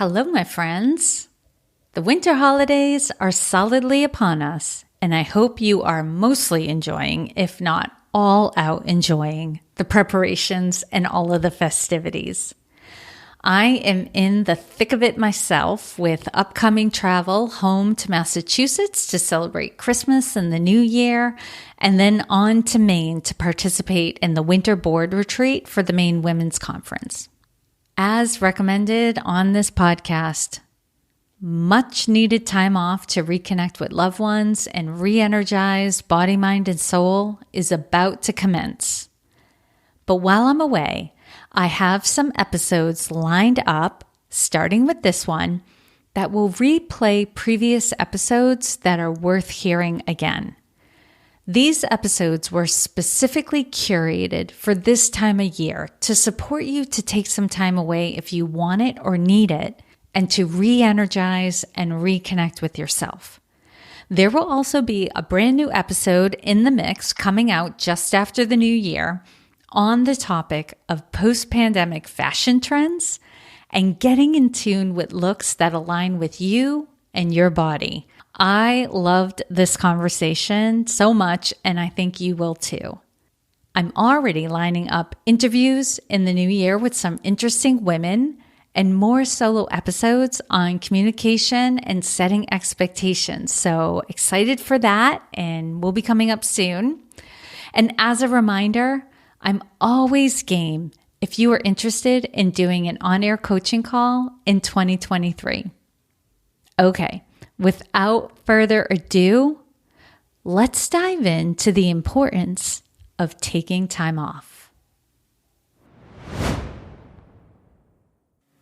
Hello, my friends. The winter holidays are solidly upon us, and I hope you are mostly enjoying, if not all out enjoying, the preparations and all of the festivities. I am in the thick of it myself with upcoming travel home to Massachusetts to celebrate Christmas and the New Year, and then on to Maine to participate in the winter board retreat for the Maine Women's Conference. As recommended on this podcast, much needed time off to reconnect with loved ones and re-energize body, mind, and soul is about to commence. But while I'm away, I have some episodes lined up, starting with this one, that will replay previous episodes that are worth hearing again. These episodes were specifically curated for this time of year to support you to take some time away if you want it or need it, and to re-energize and reconnect with yourself. There will also be a brand new episode in the mix coming out just after the new year on the topic of post-pandemic fashion trends and getting in tune with looks that align with you and your body. I loved this conversation so much, and I think you will too. I'm already lining up interviews in the new year with some interesting women and more solo episodes on communication and setting expectations. So excited for that, and will be coming up soon. And as a reminder, I'm always game if you are interested in doing an on-air coaching call in 2023. Okay, without further ado, let's dive into the importance of taking time off.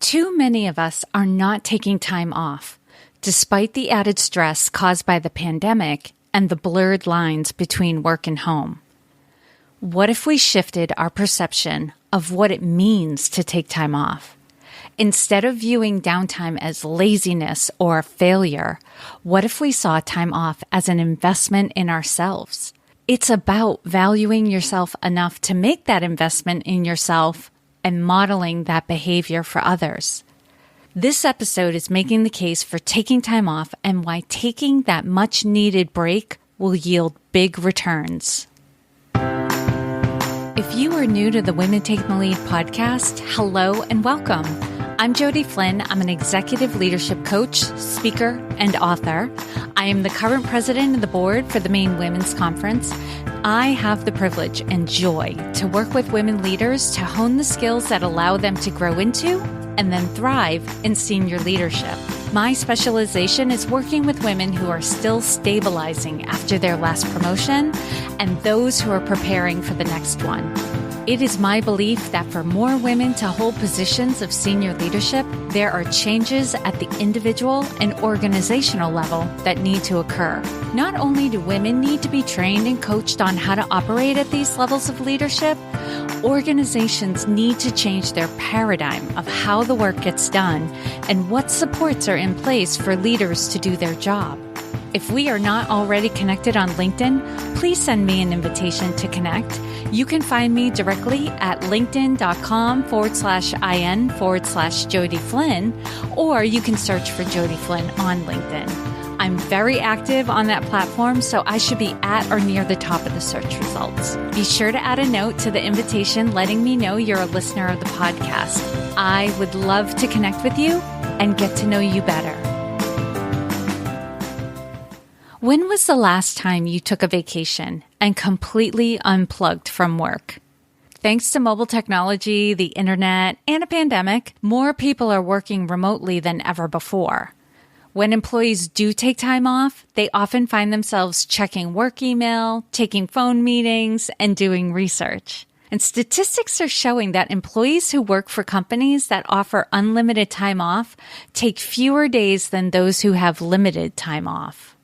Too many of us are not taking time off, despite the added stress caused by the pandemic and the blurred lines between work and home. What if we shifted our perception of what it means to take time off? Instead of viewing downtime as laziness or failure, what if we saw time off as an investment in ourselves? It's about valuing yourself enough to make that investment in yourself and modeling that behavior for others. This episode is making the case for taking time off and why taking that much needed break will yield big returns. If you are new to the Women Taking the Lead podcast, hello and welcome. I'm Jody Flynn. I'm an executive leadership coach, speaker, and author. I am the current president of the board for the Maine Women's Conference. I have the privilege and joy to work with women leaders to hone the skills that allow them to grow into and then thrive in senior leadership. My specialization is working with women who are still stabilizing after their last promotion and those who are preparing for the next one. It is my belief that for more women to hold positions of senior leadership, there are changes at the individual and organizational level that need to occur. Not only do women need to be trained and coached on how to operate at these levels of leadership, organizations need to change their paradigm of how the work gets done and what supports are in place for leaders to do their job. If we are not already connected on LinkedIn, please send me an invitation to connect. You can find me directly at linkedin.com/in/Jody Flynn, or you can search for Jody Flynn on LinkedIn. I'm very active on that platform, so I should be at or near the top of the search results. Be sure to add a note to the invitation letting me know you're a listener of the podcast. I would love to connect with you and get to know you better. When was the last time you took a vacation and completely unplugged from work? Thanks to mobile technology, the internet, and a pandemic, more people are working remotely than ever before. When employees do take time off, they often find themselves checking work email, taking phone meetings, and doing research. And statistics are showing that employees who work for companies that offer unlimited time off take fewer days than those who have limited time off.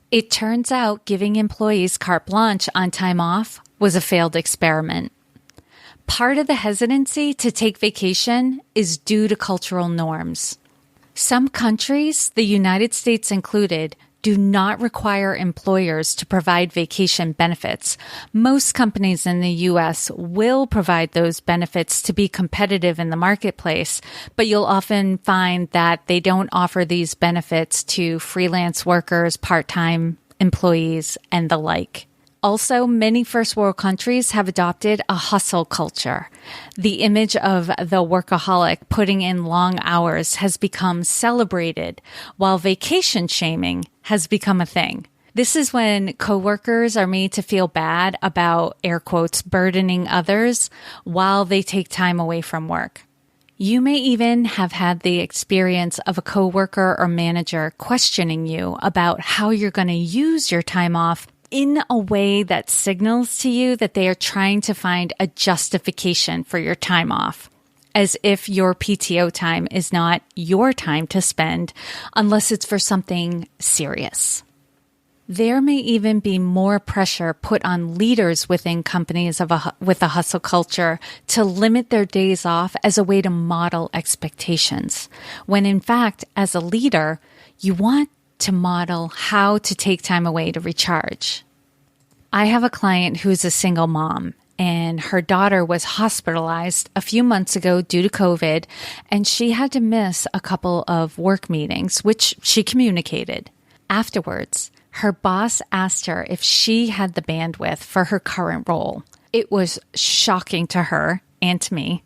It turns out giving employees carte blanche on time off was a failed experiment. Part of the hesitancy to take vacation is due to cultural norms. Some countries, the United States included, do not require employers to provide vacation benefits. Most companies in the U.S. will provide those benefits to be competitive in the marketplace, but you'll often find that they don't offer these benefits to freelance workers, part-time employees, and the like. Also, many first world countries have adopted a hustle culture. The image of the workaholic putting in long hours has become celebrated, while vacation shaming has become a thing. This is when coworkers are made to feel bad about, air quotes, burdening others while they take time away from work. You may even have had the experience of a coworker or manager questioning you about how you're going to use your time off in a way that signals to you that they are trying to find a justification for your time off, as if your PTO time is not your time to spend unless it's for something serious. There may even be more pressure put on leaders within companies with a hustle culture to limit their days off as a way to model expectations, when in fact, as a leader, you want to model how to take time away to recharge. I have a client who's a single mom, and her daughter was hospitalized a few months ago due to COVID, and she had to miss a couple of work meetings, which she communicated. Afterwards, her boss asked her if she had the bandwidth for her current role. It was shocking to her and to me,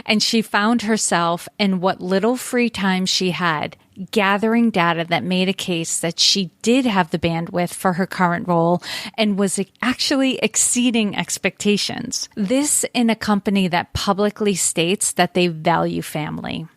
and she found herself in what little free time she had gathering data that made a case that she did have the bandwidth for her current role and was actually exceeding expectations. This in a company that publicly states that they value family.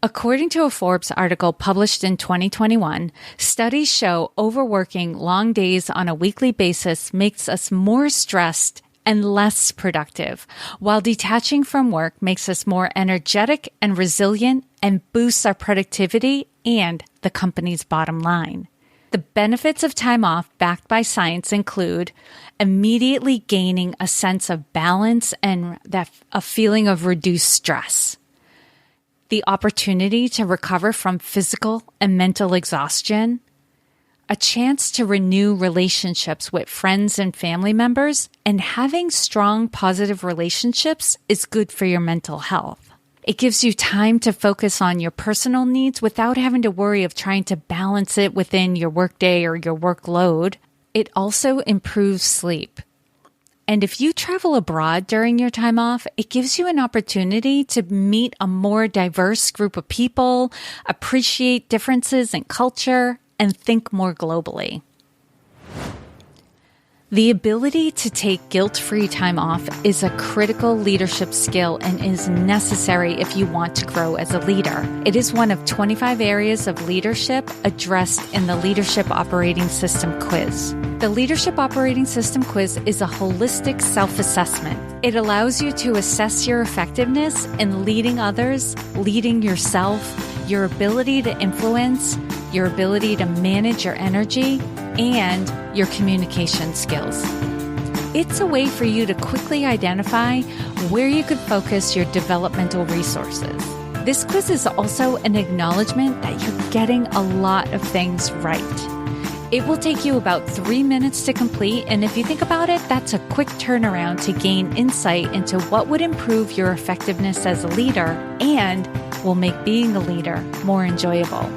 According to a Forbes article published in 2021, studies show overworking long days on a weekly basis makes us more stressed and less productive, while detaching from work makes us more energetic and resilient and boosts our productivity and the company's bottom line. The benefits of time off backed by science include immediately gaining a sense of balance and a feeling of reduced stress, the opportunity to recover from physical and mental exhaustion, a chance to renew relationships with friends and family members, and having strong, positive relationships is good for your mental health. It gives you time to focus on your personal needs without having to worry of trying to balance it within your workday or your workload. It also improves sleep. And if you travel abroad during your time off, it gives you an opportunity to meet a more diverse group of people, appreciate differences in culture, and think more globally. The ability to take guilt-free time off is a critical leadership skill and is necessary if you want to grow as a leader. It is one of 25 areas of leadership addressed in the Leadership Operating System quiz. The Leadership Operating System quiz is a holistic self-assessment. It allows you to assess your effectiveness in leading others, leading yourself, your ability to influence, your ability to manage your energy, and your communication skills. It's a way for you to quickly identify where you could focus your developmental resources. This quiz is also an acknowledgement that you're getting a lot of things right. It will take you about 3 minutes to complete, and if you think about it, that's a quick turnaround to gain insight into what would improve your effectiveness as a leader and will make being a leader more enjoyable.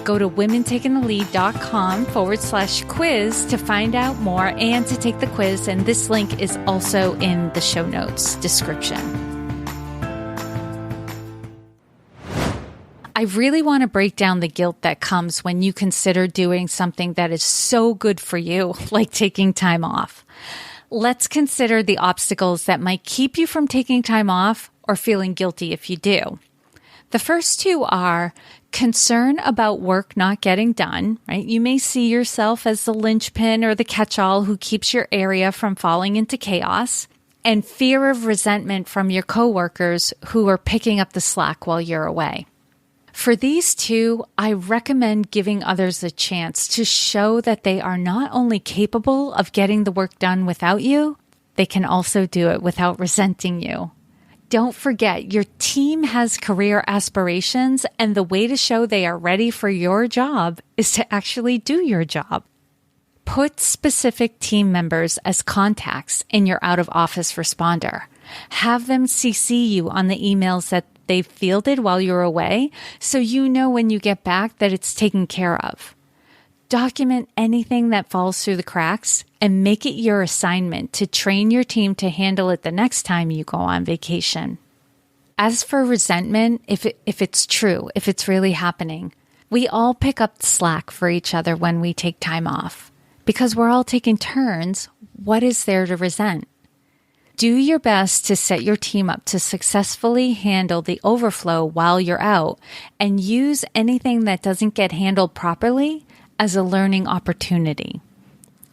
Go to womentakingthelead.com/quiz to find out more and to take the quiz. And this link is also in the show notes description. I really want to break down the guilt that comes when you consider doing something that is so good for you, like taking time off. Let's consider the obstacles that might keep you from taking time off or feeling guilty if you do. The first two are concern about work not getting done, right? You may see yourself as the linchpin or the catch-all who keeps your area from falling into chaos, and fear of resentment from your coworkers who are picking up the slack while you're away. For these two, I recommend giving others a chance to show that they are not only capable of getting the work done without you, they can also do it without resenting you. Don't forget, your team has career aspirations, and the way to show they are ready for your job is to actually do your job. Put specific team members as contacts in your out-of-office responder. Have them CC you on the emails that they fielded while you're away, so you know when you get back that it's taken care of. Document anything that falls through the cracks and make it your assignment to train your team to handle it the next time you go on vacation. As for resentment, if it's true, if it's really happening, we all pick up the slack for each other when we take time off. Because we're all taking turns, what is there to resent? Do your best to set your team up to successfully handle the overflow while you're out, and use anything that doesn't get handled properly as a learning opportunity.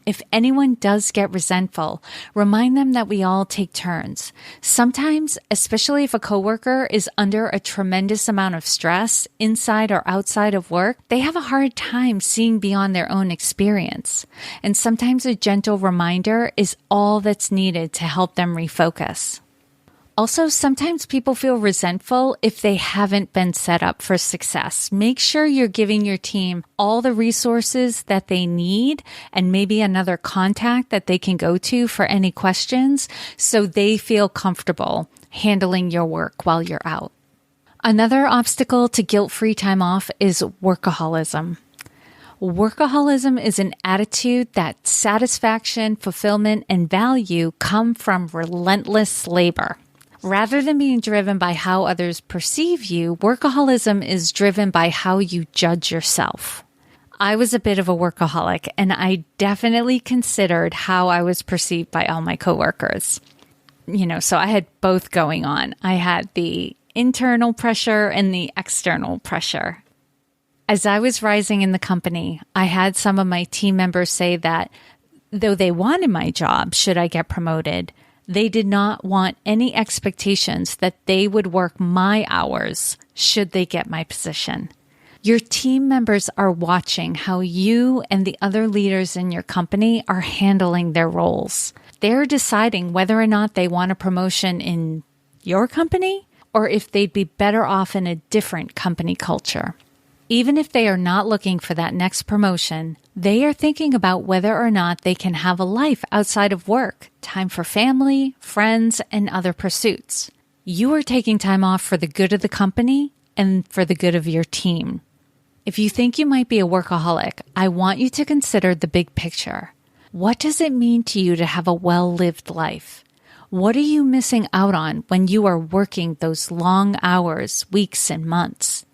If anyone does get resentful, remind them that we all take turns. Sometimes, especially if a coworker is under a tremendous amount of stress inside or outside of work, they have a hard time seeing beyond their own experience. And sometimes a gentle reminder is all that's needed to help them refocus. Also, sometimes people feel resentful if they haven't been set up for success. Make sure you're giving your team all the resources that they need and maybe another contact that they can go to for any questions so they feel comfortable handling your work while you're out. Another obstacle to guilt-free time off is workaholism. Workaholism is an attitude that satisfaction, fulfillment, and value come from relentless labor. Rather than being driven by how others perceive you, workaholism is driven by how you judge yourself. I was a bit of a workaholic, and I definitely considered how I was perceived by all my coworkers. So I had both going on. I had the internal pressure and the external pressure. As I was rising in the company, I had some of my team members say that though they wanted my job, should I get promoted, they did not want any expectations that they would work my hours should they get my position. Your team members are watching how you and the other leaders in your company are handling their roles. They're deciding whether or not they want a promotion in your company or if they'd be better off in a different company culture. Even if they are not looking for that next promotion, they are thinking about whether or not they can have a life outside of work, time for family, friends, and other pursuits. You are taking time off for the good of the company and for the good of your team. If you think you might be a workaholic, I want you to consider the big picture. What does it mean to you to have a well-lived life? What are you missing out on when you are working those long hours, weeks, and months?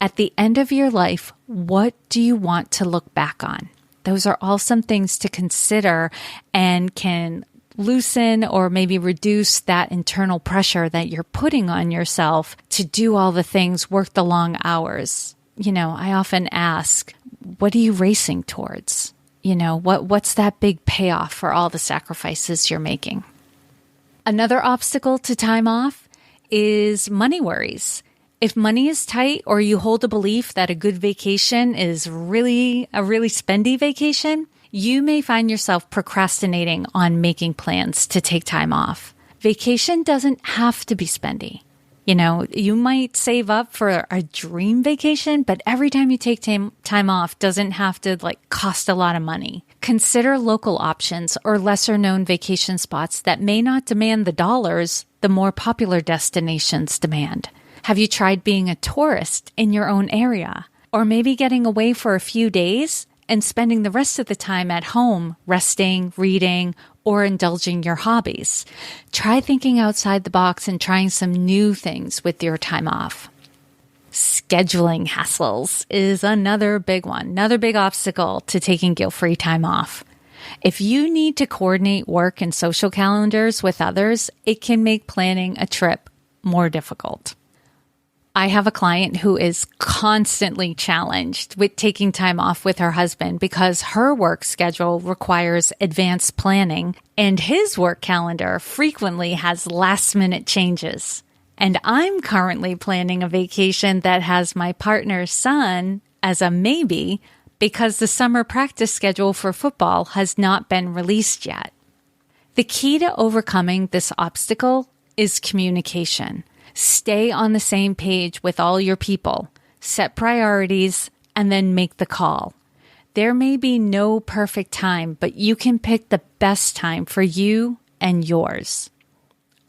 At the end of your life, what do you want to look back on? Those are all some things to consider and can loosen or maybe reduce that internal pressure that you're putting on yourself to do all the things, work the long hours. I often ask, what are you racing towards? What's that big payoff for all the sacrifices you're making? Another obstacle to time off is money worries. If money is tight or you hold a belief that a good vacation is really a really spendy vacation, you may find yourself procrastinating on making plans to take time off. Vacation doesn't have to be spendy. You might save up for a dream vacation, but every time you take time off doesn't have to cost a lot of money. Consider local options or lesser known vacation spots that may not demand the dollars the more popular destinations demand. Have you tried being a tourist in your own area? Or maybe getting away for a few days and spending the rest of the time at home, resting, reading, or indulging your hobbies. Try thinking outside the box and trying some new things with your time off. Scheduling hassles is another big one, another big obstacle to taking guilt-free time off. If you need to coordinate work and social calendars with others, it can make planning a trip more difficult. I have a client who is constantly challenged with taking time off with her husband because her work schedule requires advanced planning and his work calendar frequently has last-minute changes. And I'm currently planning a vacation that has my partner's son as a maybe because the summer practice schedule for football has not been released yet. The key to overcoming this obstacle is communication. Stay on the same page with all your people, set priorities, and then make the call. There may be no perfect time, but you can pick the best time for you and yours.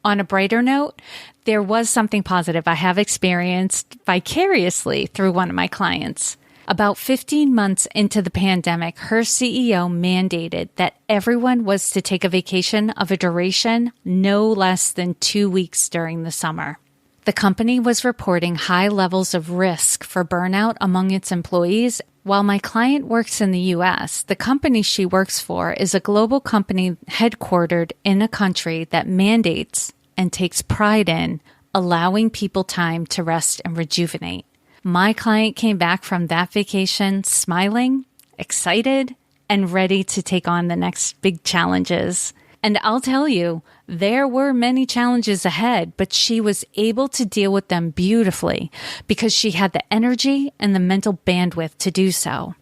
On a brighter note, there was something positive I have experienced vicariously through one of my clients. About 15 months into the pandemic, her CEO mandated that everyone was to take a vacation of a duration no less than 2 weeks during the summer. The company was reporting high levels of risk for burnout among its employees. While my client works in the U.S., the company she works for is a global company headquartered in a country that mandates and takes pride in allowing people time to rest and rejuvenate. My client came back from that vacation smiling, excited, and ready to take on the next big challenges. And I'll tell you, there were many challenges ahead, but she was able to deal with them beautifully because she had the energy and the mental bandwidth to do so.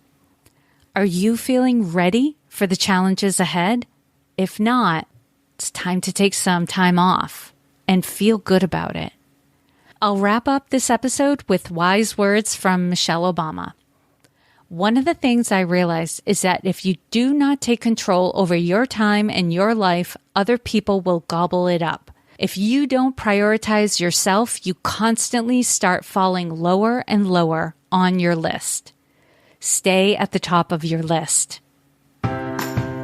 Are you feeling ready for the challenges ahead? If not, it's time to take some time off and feel good about it. I'll wrap up this episode with wise words from Michelle Obama. One of the things I realized is that if you do not take control over your time and your life, other people will gobble it up. If you don't prioritize yourself, you constantly start falling lower and lower on your list. Stay at the top of your list.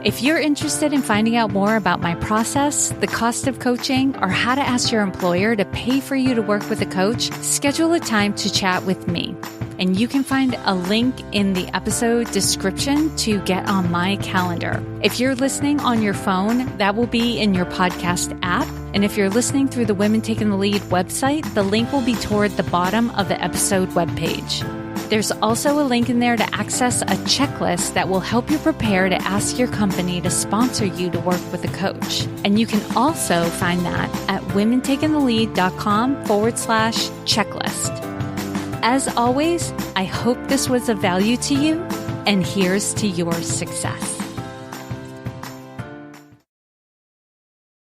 If you're interested in finding out more about my process, the cost of coaching, or how to ask your employer to pay for you to work with a coach, schedule a time to chat with me. And you can find a link in the episode description to get on my calendar. If you're listening on your phone, that will be in your podcast app. And if you're listening through the Women Taking the Lead website, the link will be toward the bottom of the episode webpage. There's also a link in there to access a checklist that will help you prepare to ask your company to sponsor you to work with a coach. And you can also find that at womentakingthelead.com/checklist. As always, I hope this was of value to you, and here's to your success.